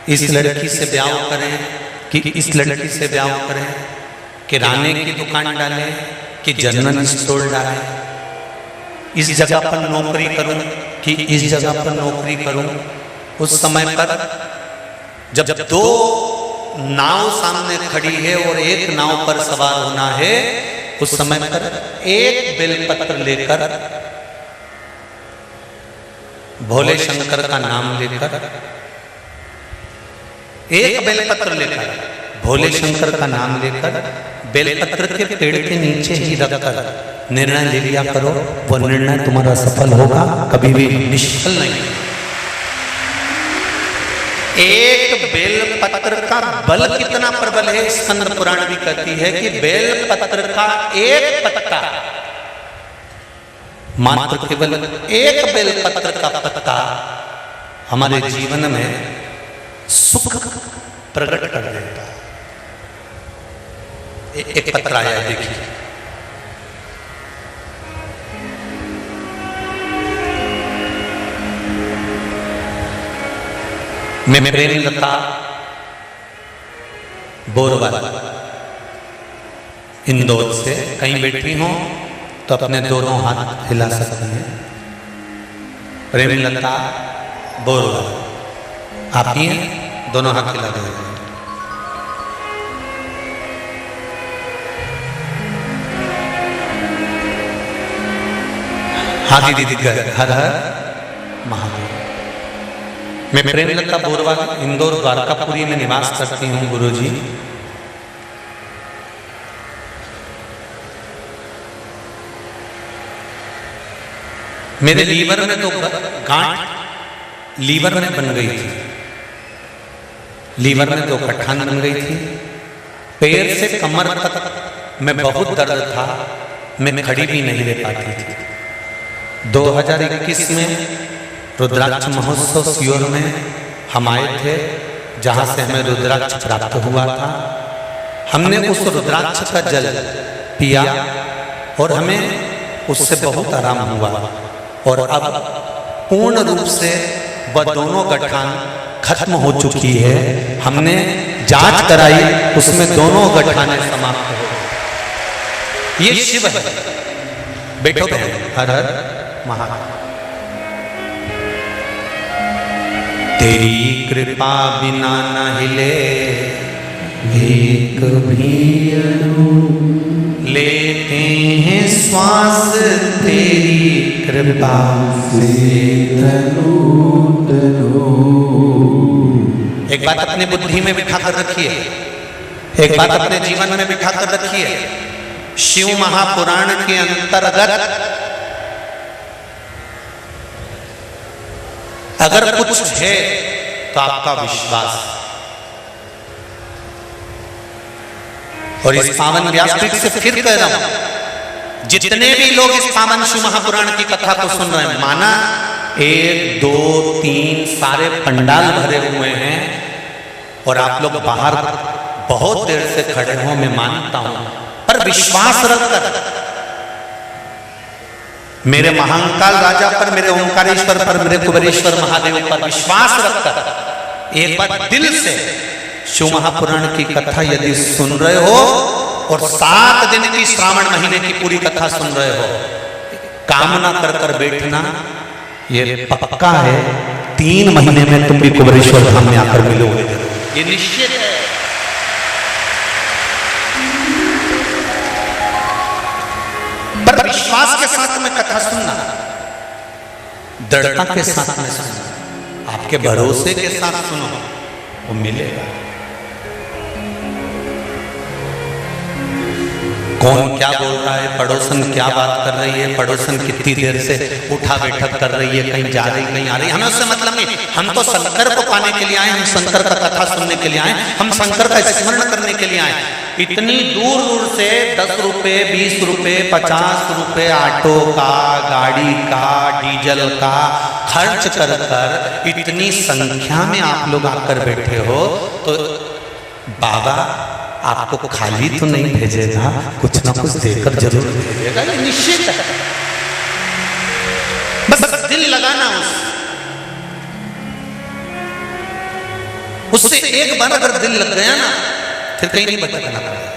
इस लड़की से ब्याह करें कि इस लड़की से ब्याह करें, किराने की दुकान डालें कि जनरल स्टोर डालें, इस जगह पर नौकरी करूं कि इस जगह पर नौकरी करूं। उस समय पर जब 2 नाव सामने खड़ी है और एक नाव पर सवार होना है, उस समय पर एक बेलपत्र लेकर, भोले शंकर का नाम लेकर, एक बेलपत्र लेकर, भोले शंकर का नाम लेकर बेलपत्र के पेड़ के नीचे ही रखकर निर्णय ले लिया करो, वो निर्णय तुम्हारा सफल होगा, कभी भी निष्फल नहीं। एक बेलपत्र का बल कितना प्रबल है, स्कंद पुराण भी कहती है कि बेलपत्र का एक पत्ता, मात्र केवल एक बेलपत्र का पत्ता हमारे जीवन में सुख प्रकट कर देता। एक पत्र आया है, देखिए। मैं प्रेमलता बोरवाल इंदौर से कहीं बैठी हूं तो अपने दोनों हाथ हिला सकते हैं। प्रेमलता बोरवाल, आप ही हैं, दोनों हाथ हिला दें। हाँ दीदी, हर हर महादेव। मैं प्रेमलता बोरवाल इंदौर द्वारकापुरी में निवास करती हूँ गुरुजी। मेरे लीवर में तो गांठ लीवर में बन गई थी, लीवर में तो गठान बन गई थी। पैर से कमर तक में बहुत दर्द था, मैं खड़ी भी नहीं रह पाती थी। 2021 में रुद्राक्ष महोत्सव सियोर में हम आए थे, जहाँ से हमें रुद्राक्ष प्राप्त हुआ था। हमने उस रुद्राक्ष का जल पिया और हमें उससे बहुत आराम हुआ और अब पूर्ण रूप से वह दोनों गठान खत्म हो चुकी है। हमने जांच कराई, उसमें दोनों गठाने समाप्त हो गए। ये शिव है। बैठो बहन, हर हर महादेव। तेरी कृपा बिना न हिले एक भी अणु, लेते हैं श्वास तेरी कृपा से तनु तनु। एक बात अपने बुद्धि में बिठा कर रखिए, एक बात अपने जीवन में बिठा कर रखिए। शिव महापुराण के अंतर्गत अगर कुछ है तो आपका विश्वास, और इस पावन व्यासपीठ से फिर कह रहा हूं, जितने भी लोग इस पावन शिव महापुराण की कथा को सुन रहे हैं, माना 1 2 3 सारे पंडाल भरे हुए हैं और आप लोग बाहर बहुत देर से खड़े हो, मैं मानता हूं, पर विश्वास रखकर मेरे महाकाल राजा पर, मेरे ओंकारेश्वर पर, मेरे कुबेरेश्वर महादेव पर विश्वास रखकर एक बार दिल से शिव महापुराण की कथा यदि सुन रहे हो और 7 दिन की श्रावण महीने की पूरी कथा सुन रहे हो, कामना कर कर बैठना, ये पक्का है 3 महीने में तुम भी कुबेरेश्वर धाम में आकर मिलोगे, ये निश्चित है। पर विश्वास के साथ में कथा सुनना, दृढ़ता के साथ में सुनना, आपके भरोसे के साथ सुनो, वो मिलेगा। कौन क्या बोल रहा है, पड़ोसन क्या बात कर रही है, पड़ोसन कितनी देर से उठा बैठक कर रही है, कहीं जा रही कहीं आ रही, हमें उससे मतलब नहीं। हम तो शंकर को पाने के लिए आए, हम शंकर का कथा सुनने के लिए आए, हम शंकर का स्मरण करने के लिए आए। इतनी दूर दूर से 10 रुपए 20 रुपए 50 रुपए ऑटो का, गाड़ी का, डीजल का खर्च कर कर इतनी संख्या में आप लोग आकर बैठे हो, तो बाबा आपको खाली तो नहीं भेजेगा, कुछ ना कुछ देकर जरूर भेजेगा, ये निश्चित है। बस दिल लगाना उससे एक बार अगर दिल लग गया ना, फिर कहीं नहीं भटकना पड़ेगा।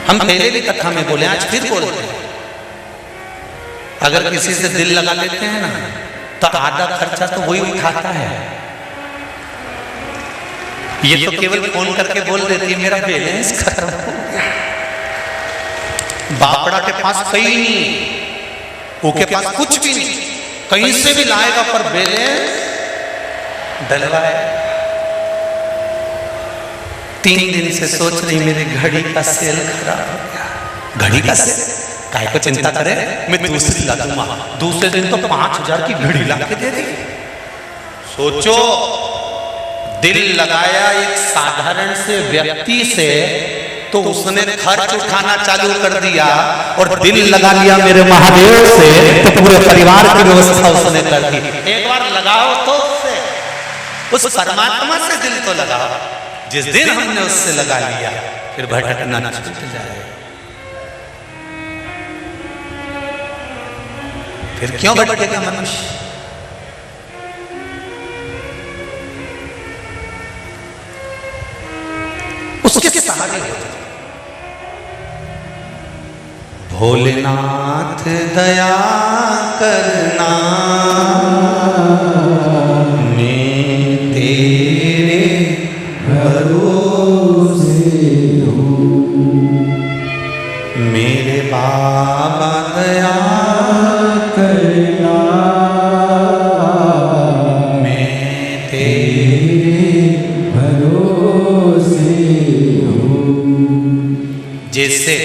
हम पहले भी कथा में बोले, आज फिर बोलते हैं, अगर किसी से दिल लगा लेते हैं ना, तो आधा खर्चा तो वही उठाता है। ये तो केवल फोन करके बोल देती है मेरा बैलेंस खत्म हो गया। बापड़ा के पास कहीं नहीं, उसके पास कुछ भी नहीं, कहीं से भी लाएगा पर बैलेंस डलवाए। 3 दिन से सोच रही मेरी घड़ी का सेल खराब हो गया। घड़ी का सेल काय को चिंता करे, मैं दूसरी ला दूंगा। दूसरे दिन तो 5000 की घड़ी ला के दे दी। सोचो, दिल लगाया एक साधारण से व्यक्ति से तो उसने खर्च उठाना चालू कर दिया, और दिल लगा लिया मेरे महादेव से तो पूरे परिवार की व्यवस्था उसने कर दी। एक बार लगाओ तो उससे, उस परमात्मा से दिल तो लगाओ। जिस दिन हमने उससे लगा लिया फिर भटकना छूट जाए। फिर क्यों भटकेगा मनुष्य? उसके सहारे हो जाए। भोलेनाथ दया करना, मैं तेरे भरोसे हूँ। मेरे बाबा दया करना, मैं तेरे भरोसे हूँ। जैसे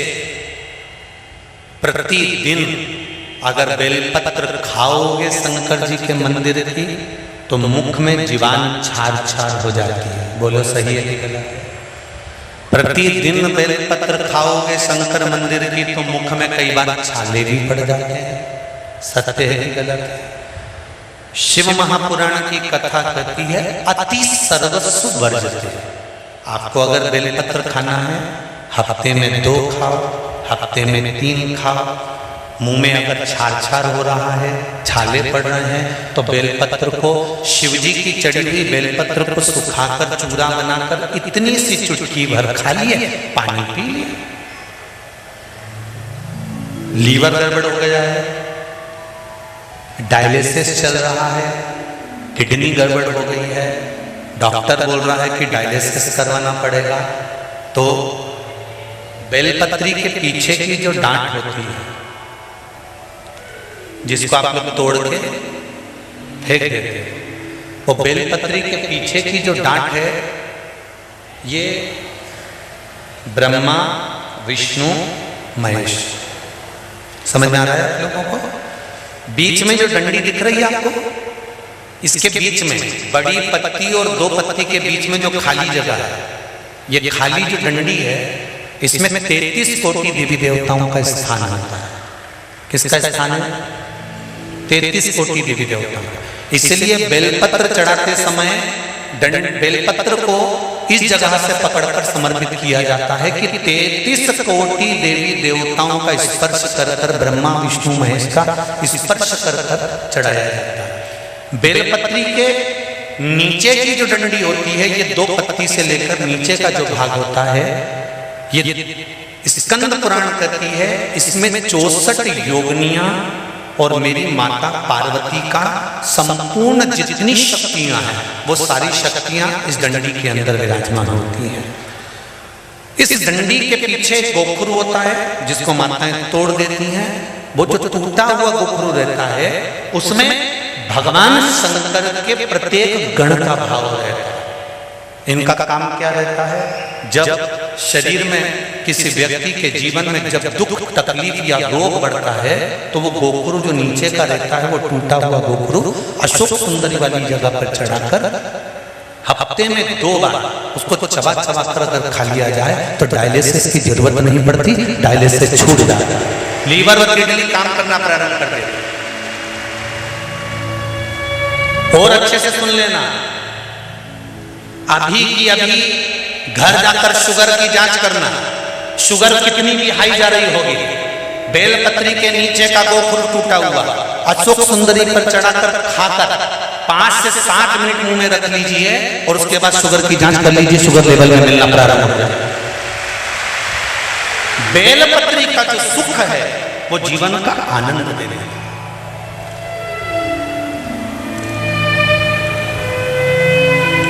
प्रतिदिन अगर बेलपत्र खाओगे शंकर जी के मंदिर की तो मुख में जीवान छार छार हो जाती है। बोलो सही है कि गलत है? प्रतिदिन बेलपत्र खाओगे शंकर मंदिर की तो मुख में कई बार छाले भी पड़ जाते हैं। सत्य है कि गलत है? शिव महापुराण की कथा कहती है अति सर्वस्व वर्जते। आपको अगर बेलपत्र खाना है हफ्ते में 2 खाओ, हफ्ते में 3 खाओ। मुंह में अगर छार छार हो रहा है, छाले पड़ रहे हैं तो बेलपत्र को, शिवजी की चढ़ी हुई बेलपत्र को सुखाकर चूरा बनाकर इतनी सी चुटकी भर खा लिए, पानी पी लिए। लीवर गड़बड़ हो गया है, डायलिसिस चल रहा है, किडनी गड़बड़ हो गई है, डॉक्टर बोल रहा है कि डायलिसिस करवाना पड़ेगा, तो बेलपत्री के पीछे की जो डांट होती है जिसको आप लोग तोड़ के फेंक देते हैं, वो बेलपत्री के पीछे की जो डांट है ये ब्रह्मा विष्णु महेश, समझ में आ रहा है आप लोगों को? बीच में जो डंडी दिख रही है आपको, इसके बीच में बड़ी पत्ती और 2 पत्ती के बीच में जो खाली जगह है, ये खाली जो डंडी है इसमें 33 कोटि देवी देवताओं का स्थान होता है। किसका स्थान है? 33 कोटि देवी देवताओं। इसलिए बेलपत्र चढ़ाते समय बेलपत्र को इस जगह से पकड़कर समर्पित किया जाता है कि 33 कोटि देवी देवताओं का स्पर्श कर कर, ब्रह्मा विष्णु महेश का स्पर्श कर कर चढ़ाया जाता है। बेलपत्री के नीचे की जो डंडी होती है, ये 2 पत्ती से लेकर नीचे का जो भाग होता है, ये स्कंद पुराण कहती है इसमें 64 योगनियां और मेरी माता पार्वती का संपूर्ण जितनी शक्तियां हैं वो सारी शक्तियां इस डंडी के अंदर विराजमान होती हैं। इस डंडी के पीछे गोखरू होता है जिसको माताएं तोड़ देती हैं। वो जो टूटा हुआ गोखरू रहता है उसमें भगवान शंकर के प्रत्येक गण का भाव रहता है। इनका काम क्या रहता है? जब शरीर में किसी व्यक्ति के जीवन में जब दुख तकलीफ या रोग बढ़ता है तो वो गोखरू जो नीचे का रहता है, वो टूटा हुआ गोखरू अशोक सुंदरी वाली जगह पर चढ़ाकर हफ्ते में 2 बार उसको चबा चबा कर अगर खा लिया जाए तो डायलिसिस की जरूरत नहीं पड़ती, डायलिसिस छूट जाता है, लीवर और किडनी काम करना प्रारंभ कर देते। और अच्छे से सुन लेना, अभी की अभी घर जाकर शुगर की जांच करना, शुगर कितनी भी हाई जा रही होगी, बेलपत्री के नीचे का गोखरू टूटा हुआ अशोक सुंदरी पर चढ़ाकर खाकर 5 से 7 मिनट मुंह में रख लीजिए और उसके बाद शुगर की जांच कर लीजिए, शुगर लेवल में मिलना प्रारंभ हो जाए। बेलपत्री का जो सुख है वो जीवन का आनंद देने,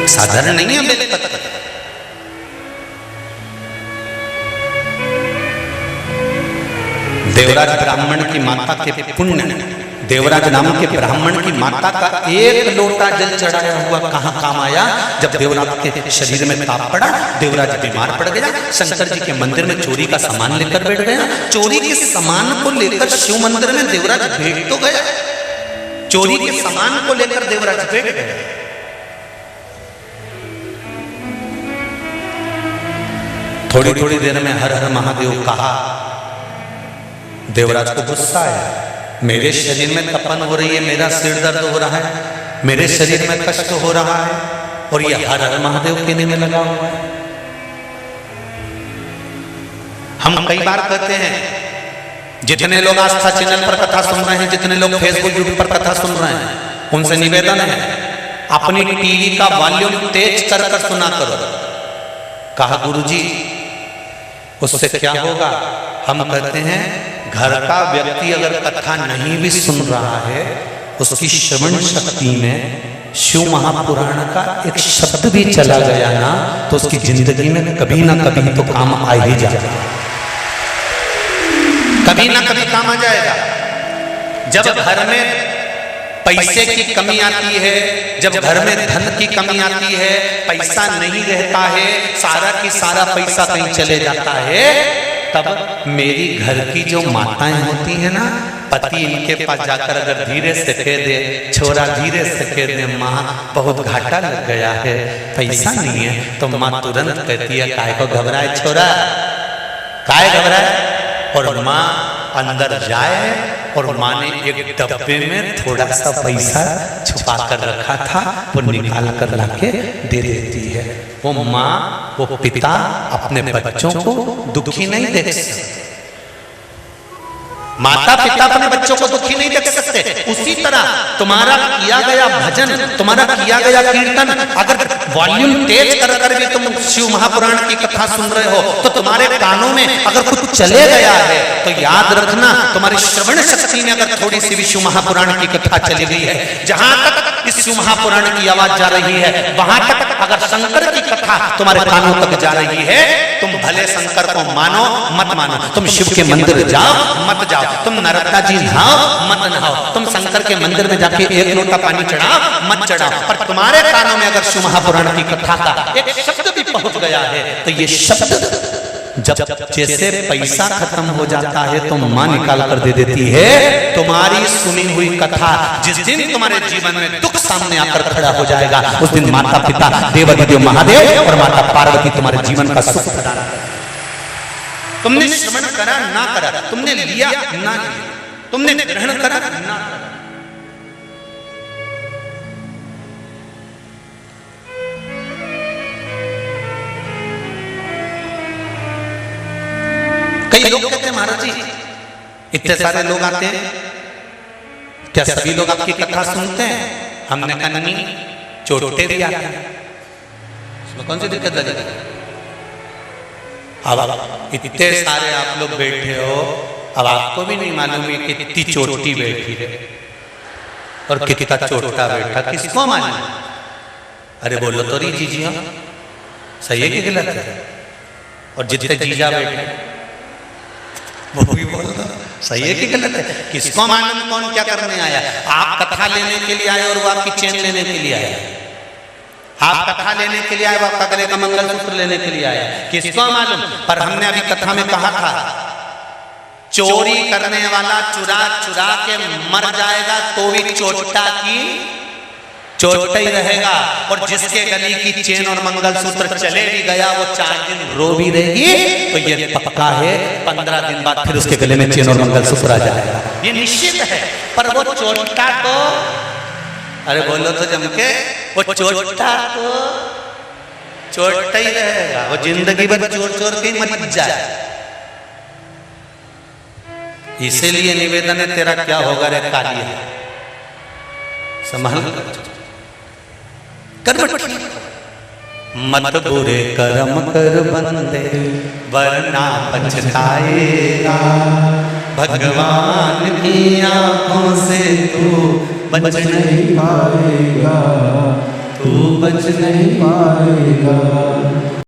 साधारण नहीं है बेलपत्र। देवराज ब्राह्मण की माता के पुण्य देवराज नाम के ब्राह्मण की माता का एक लोटा जल चढ़ाया हुआ कहाँ काम आया? जब देवराज के शरीर में ताप पड़ा, देवराज बीमार पड़ गया, शंकर जी के मंदिर में चोरी का सामान लेकर बैठ गया। चोरी के सामान को लेकर शिव मंदिर में देवराज बैठ तो गया, चोरी के सामान को लेकर देवराज बैठ गया। थोड़ी थोड़ी देर में हर हर महादेव कहा। देवराज को गुस्सा आया, मेरे शरीर में तपन हो रही है, मेरा सिर दर्द हो रहा है, मेरे शरीर में कष्ट हो रहा है, और ये हर हर महादेव कहने में लगा हुआ है। हम कई बार कहते हैं, जितने लोग आस्था चैनल पर कथा सुन रहे हैं, जितने लोग फेसबुक यूट्यूब पर कथा सुन रहे हैं, उनसे निवेदन है अपनी टीवी का वॉल्यूम तेज कर कर सुना करो। कहा गुरुजी उससे क्या होगा? हम कहते हैं घर का व्यक्ति अगर कथा नहीं भी सुन रहा है, उसकी श्रवण शक्ति में शिव महापुराण का एक शब्द भी चला गया ना, तो उसकी जिंदगी में कभी ना कभी तो काम आ ही जाएगा, कभी ना कभी काम आ जाएगा। जब घर में पैसे की कमी आती है, जब घर में धन की कमी आती है, पैसा नहीं रहता है, सारा की सारा पैसा कहीं चले जाता है, तब मेरी घर की जो माताएं होती है ना, पति इनके पास जाकर अगर धीरे से कह दे, छोरा धीरे से कह दे, माँ बहुत घाटा लग गया है, पैसा नहीं है, तो माँ तुरंत कहती है काय को घबराए छोरा, काय घबराए, और माँ अंदर जाए और माँ ने एक डब्बे में थोड़ा सा पैसा छुपा कर रखा था, वो निकाल कर लाके दे देती है। वो माँ, वो पिता अपने बच्चों को दुखी नहीं देख सकते, माता पिता अपने बच्चों को दुखी नहीं देख सकते। उसी तरह तुम्हारा किया गया भजन, तुम्हारा किया गया कीर्तन, अगर वॉल्यूम तेज कर कर भी तुम शिव महापुराण की कथा सुन रहे हो, तो तुम्हारे कानों में अगर कुछ चले गया है, तो याद रखना तुम्हारी श्रवण शक्ति में अगर थोड़ी सी भी शिव महापुराण की कथा चली गई है, जहां तक इस शिव महापुराण की आवाज जा रही है, वहां तक अगर शंकर की कथा तुम्हारे कानों तक जा रही है, तुम भले शंकर को मानो मत मानो, तुम शिव के मंदिर जाओ मत जाओ, तुम नर्मदा जी नहाओ मत नहाओ, तुम शंकर के मंदिर में जाके एक लोटा पानी चढ़ाओ मत चढ़ाओ, पर तुम्हारे कानों में अगर शिव महापुराण की कथा का एक शब्द भी पहुंच गया है, तो ये शब्द जब जैसे पैसा खत्म हो जाता है तो मां निकाल कर दे देती है। तुम्हारी सुनी हुई कथा जिस दिन तुम्हारे जीवन में दुख सामने आकर खड़ा हो जाएगा, उस दिन माता पिता देवाधिदेव महादेव और माता पार्वती तुम्हारे जीवन का सुख प्रदान करेंगे। तुमने श्रवण करा ना करा, तुमने लिया ना लिया, तुमने ग्रहण करा ना करा, कई लोग कहते हैं महाराज जी इतने सारे लोग आते हैं, क्या सभी लोग आपकी कथा सुनते हैं? हमने कहा नहीं, छोटे भी आते हैं, इसमें कौन सी दिक्कत लगेगी? अब इतने सारे आप लोग बैठे हो, अब आपको भी नहीं मालूम है कि कितनी चोटी बैठी है और कितना चोटा बैठा, किसको मालूम? अरे बोलो तो री जीजिया, सही है कि गलत है? और जितने जीजा बैठे वो भी बोलता सही है कि गलत है? किसको मालूम कौन क्या करने आया? आप कथा लेने के लिए आए और वो आपकी चेन लेने के लिए आया, आप कथा लेने के लिए आए, आपका गले का मंगलसूत्र लेने के लिए आया, किसको मालूम? पर हमने अभी कथा में कहा था, चोरी करने वाला चुरा चुरा के मर जाएगा तो भी चोटा की चोटा ही रहेगा, और जिसके गले की चेन और मंगलसूत्र चले भी गया वो 4 दिन रो भी रहेगी, तो ये पक्का है 15 दिन बाद फिर उसके गले में चेन और मंगलसूत्र आ जाएगा, ये निश्चित है। पर वो चोटा तो, अरे बोलो तो जम के, वो चोटा तो चोटा ही रहेगा, वो जिंदगी भर चोर चोर के मर जाए। इसीलिए निवेदन है, तेरा क्या होगा रे कालिया, संभाल कर मत बुरे कर्म कर बंदे वरना पछताएगा, भगवान की आंखों से तू बच नहीं पाएगा, तू बच नहीं पाएगा।